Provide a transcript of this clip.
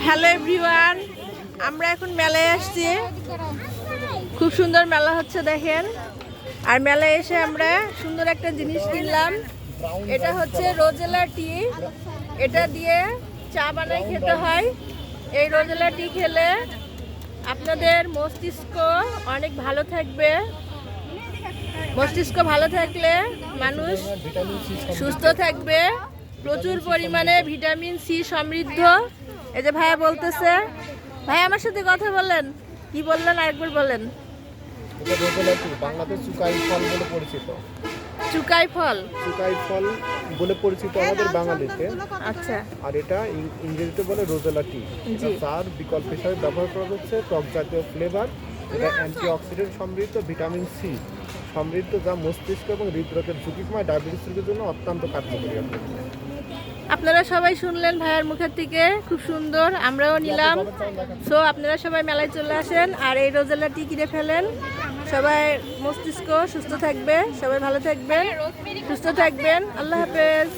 Hello everyone, আমরা এখন মেলায় আসছি। খুব সুন্দর মেলা হচ্ছে দেখেন। আর মেলায় এসে আমরা সুন্দর একটা জিনিস কিনলাম। এটা হচ্ছে রোজেলা টি। এটা দিয়ে চা বানাই খেতে হয়। এই রোজেলা টি খেলে আপনাদের মস্তিষ্ক অনেক ভালো থাকবে। মস্তিষ্ক ভালো থাকলে মানুষ সুস্থ থাকবে। প্রচুর পরিমাণে ভিটামিন সি সমৃদ্ধ। এই যে ভাইয়া বলতেছে, ভাই আমার সাথে কথা বলেন। কি বললেন আরেকবার বলেন। এটা রোজেলা টি, বাংলাদেশ চুকাই ফল বলে পরিচিত। চুকাই ফল, চুকাই ফল বলে পরিচিত আমাদের বাঙালিতে। আচ্ছা। আর এটা ইংরেজিতে বলে রোজেলা টি। এটা চার বিকল্প হিসাবে ব্যবহার করা হচ্ছে। টক জাতীয় ফ্লেভার, এটা অ্যান্টিঅক্সিডেন্ট সমৃদ্ধ, ভিটামিন সি সমৃদ্ধ, যা মস্তিষ্ক এবং হৃদরোগের ঝুঁকিময় ডায়াবেটিস রোগীর জন্য অত্যন্ত কার্যকরী। আপনারা সবাই শুনলেন ভাইয়ার মুখের থেকে, খুব সুন্দর। আমরাও নিলাম। সো আপনারা সবাই মেলায় চলে আসেন আর এই রোজেলা টি কিনে ফেলেন। সবাই মস্তিষ্ক সুস্থ থাকবে, সবাই ভালো থাকবেন, সুস্থ থাকবেন। আল্লাহ হাফেজ।